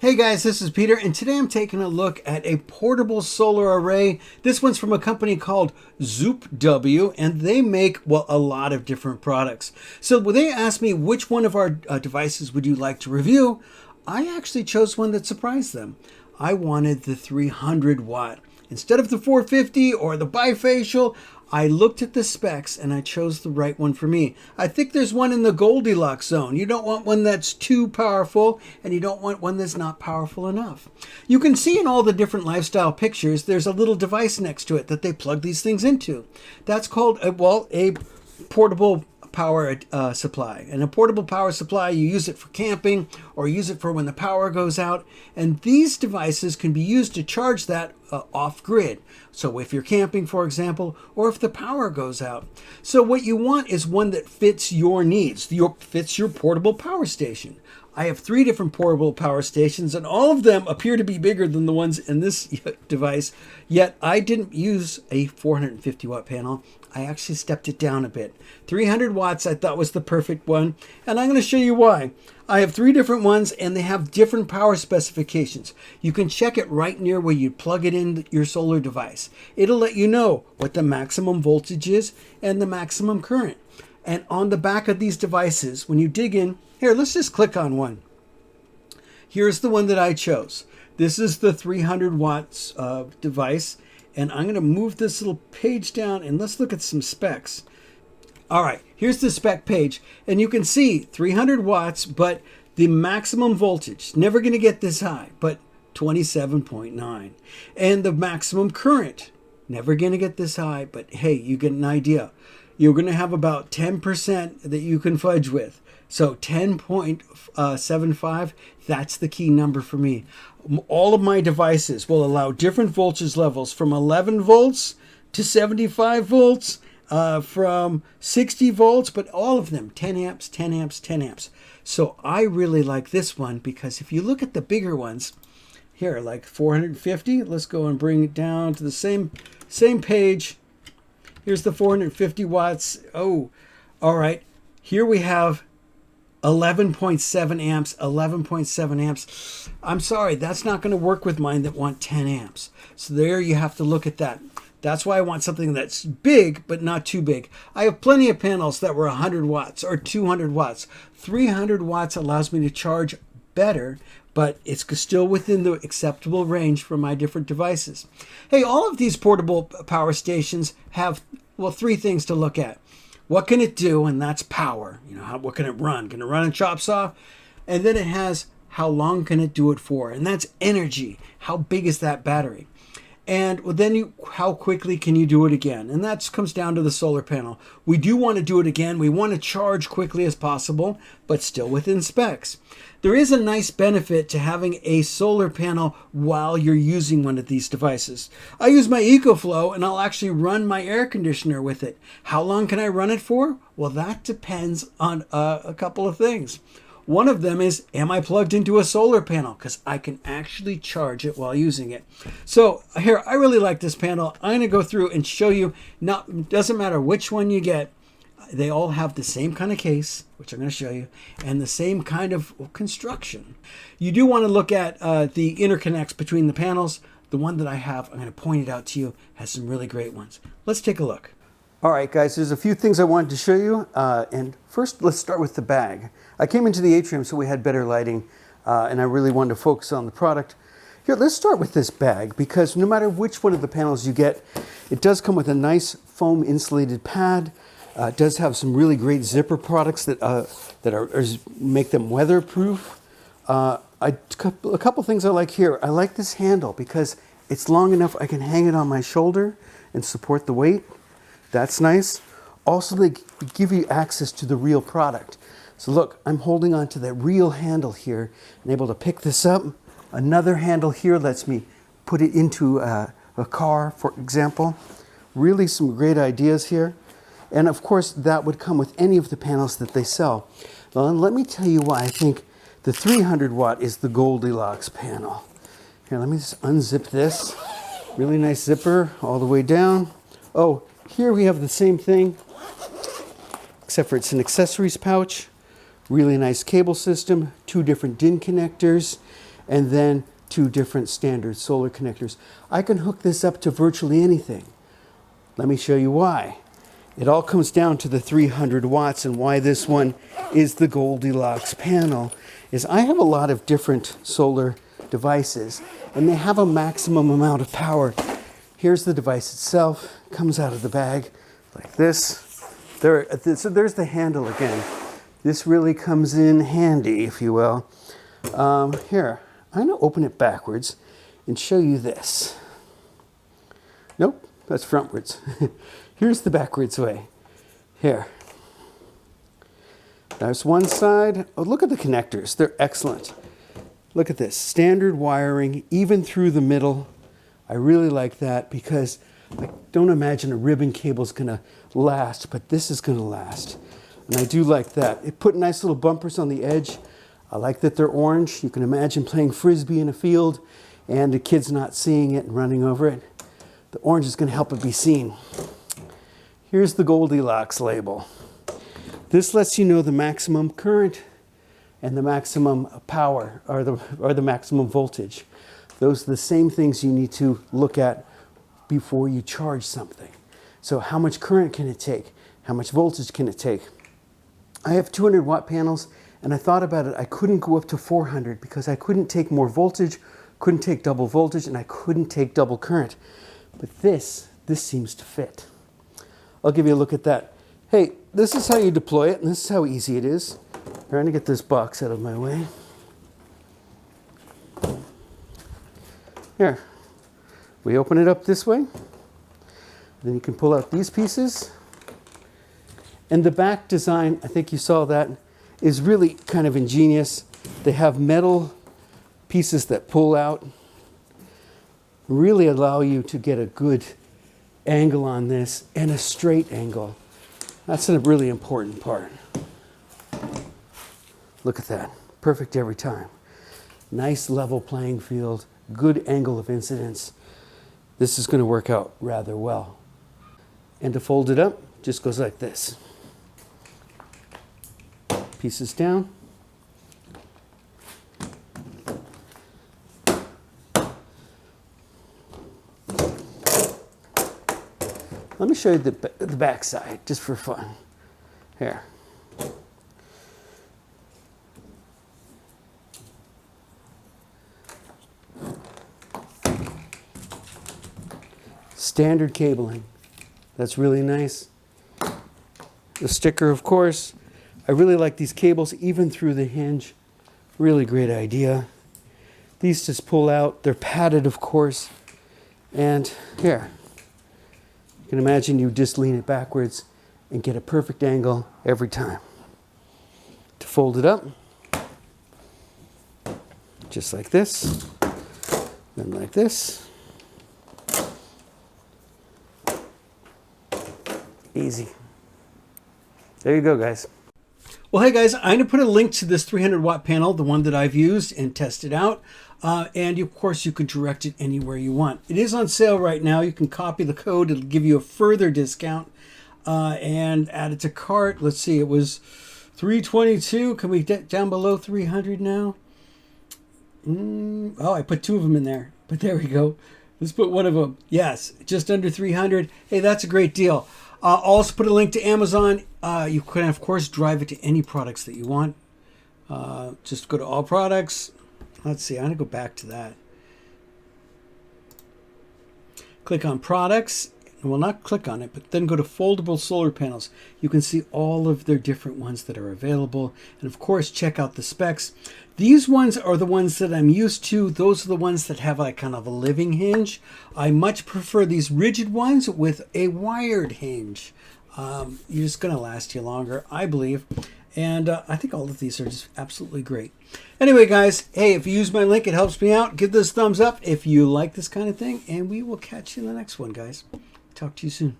Hey guys, this is Peter, and today I'm taking a look at a portable solar array. This one's from a company called ZOUPW, and they make, well, a lot of different products. So when they asked me which one of our devices would you like to review, I actually chose one that surprised them. I wanted the 300 watt. Instead of the 450 or the bifacial, I looked at the specs and I chose the right one for me. I think there's one in the Goldilocks zone. You don't want one that's too powerful and you don't want one that's not powerful enough. You can see in all the different lifestyle pictures, there's a little device next to it that they plug these things into. That's called a portable power supply. And a portable power supply, you use it for camping or use it for when the power goes out. And these devices can be used to charge that off grid. So if you're camping, for example, or if the power goes out. So what you want is one that fits your needs, fits your portable power station. I have 3 different portable power stations, and all of them appear to be bigger than the ones in this device, yet I didn't use a 450 watt panel. I actually stepped it down a bit. 300 watts I thought was the perfect one, and I'm going to show you why. I have 3 different ones, and they have different power specifications. You can check it right near where you plug it in your solar device. It'll let you know what the maximum voltage is and the maximum current. And on the back of these devices, when you dig in, here, let's just click on one. Here's the one that I chose. This is the 300 watts device. And I'm going to move this little page down and let's look at some specs. All right, here's the spec page. And you can see 300 watts, but the maximum voltage, never going to get this high, but 27.9. And the maximum current, never going to get this high, but hey, you get an idea. You're going to have about 10% that you can fudge with. So 10.75, that's the key number for me. All of my devices will allow different voltage levels from 11 volts to 75 volts, from 60 volts, but all of them 10 amps, 10 amps, 10 amps. So I really like this one because if you look at the bigger ones, here like 450, let's go and bring it down to the same page. Here's the 450 watts. Oh, all right. Here we have 11.7 amps, 11.7 amps. I'm sorry, that's not going to work with mine that want 10 amps. So there you have to look at that. That's why I want something that's big, but not too big. I have plenty of panels that were 100 watts or 200 watts. 300 watts allows me to charge better, but it's still within the acceptable range for my different devices. Hey, all of these portable power stations have, well, 3 things to look at. What can it do? And that's power. You know, what can it run? Can it run a chop saw? And then it has how long can it do it for? And that's energy. How big is that battery? And then how quickly can you do it again? And that comes down to the solar panel. We do want to do it again. We want to charge quickly as possible, but still within specs. There is a nice benefit to having a solar panel while you're using one of these devices. I use my EcoFlow and I'll actually run my air conditioner with it. How long can I run it for? Well, that depends on a couple of things. One of them is, am I plugged into a solar panel? Because I can actually charge it while using it. So here, I really like this panel. I'm going to go through and show you. Now, it doesn't matter which one you get. They all have the same kind of case, which I'm going to show you, and the same kind of construction. You do want to look at the interconnects between the panels. The one that I have, I'm going to point it out to you, has some really great ones. Let's take a look. All right, guys, there's a few things I wanted to show you. And first, let's start with the bag. I came into the atrium so we had better lighting, and I really wanted to focus on the product. Here, let's start with this bag, because no matter which one of the panels you get, it does come with a nice foam insulated pad. It does have some really great zipper products that make them weatherproof. A couple things I like here. I like this handle because it's long enough I can hang it on my shoulder and support the weight. That's nice. Also, they give you access to the real product. So look, I'm holding on to that real handle here and able to pick this up. Another handle here lets me put it into a car, for example. Really some great ideas here. And of course, that would come with any of the panels that they sell. Now, let me tell you why I think the 300 watt is the Goldilocks panel. Here, let me just unzip this. Really nice zipper all the way down. Oh, here we have the same thing, except for it's an accessories pouch. Really nice cable system, 2 different DIN connectors. and then 2 different standard solar connectors. I can hook this up to virtually anything. Let me show you why. It all comes down to the 300 watts, and why this one is the Goldilocks panel is I have a lot of different solar devices, and they have a maximum amount of power. Here's the device itself, comes out of the bag like this. So there's the handle again. This really comes in handy, if you will. Here, I'm going to open it backwards and show you this. Nope, that's frontwards. Here's the backwards way. Here. There's one side. Oh, look at the connectors. They're excellent. Look at this. Standard wiring, even through the middle. I really like that because I don't imagine a ribbon cable is going to last, but this is going to last. And I do like that. It put nice little bumpers on the edge. I like that they're orange. You can imagine playing frisbee in a field and the kid's not seeing it and running over it. The orange is going to help it be seen. Here's the Goldilocks label. This lets you know the maximum current and the maximum power, or the maximum voltage. Those are the same things you need to look at before you charge something. So how much current can it take? How much voltage can it take? I have 200 watt panels, and I thought about it. I couldn't go up to 400 because I couldn't take more voltage, couldn't take double voltage, and I couldn't take double current. But this seems to fit. I'll give you a look at that. Hey, this is how you deploy it, and this is how easy it is. I'm trying to get this box out of my way. Here, we open it up this way. Then you can pull out these pieces. And the back design, I think you saw that, is really kind of ingenious. They have metal pieces that pull out, really allow you to get a good angle on this and a straight angle. That's a really important part. Look at that. Perfect every time. Nice level playing field, good angle of incidence. This is going to work out rather well. And to fold it up, just goes like this. Pieces down. Let me show you the back side, just for fun. Here. Standard cabling. That's really nice. The sticker, of course. I really like these cables, even through the hinge. Really great idea. These just pull out. They're padded, of course. And here. You can imagine you just lean it backwards and get a perfect angle every time. To fold it up, just like this, then like this. Easy. There you go, guys. Well, hey guys, I'm going to put a link to this 300 watt panel, the one that I've used and tested out. And of course, you can direct it anywhere you want. It is on sale right now. You can copy the code. It'll give you a further discount and add it to cart. Let's see, it was $322. Can we get down below 300 now? Oh, I put 2 of them in there, but there we go. Let's put one of them. Yes, just under 300. Hey, that's a great deal. I'll also put a link to Amazon. You can, of course, drive it to any products that you want. Just go to all products. Let's see, I'm going to go back to that. Click on products. Well, not click on it, but then go to foldable solar panels. You can see all of their different ones that are available. And of course, check out the specs. These ones are the ones that I'm used to. Those are the ones that have like kind of a living hinge. I much prefer these rigid ones with a wired hinge. You're just going to last you longer, I believe. And I think all of these are just absolutely great. Anyway, guys, hey, if you use my link, it helps me out. Give this a thumbs up if you like this kind of thing. And we will catch you in the next one, guys. Talk to you soon.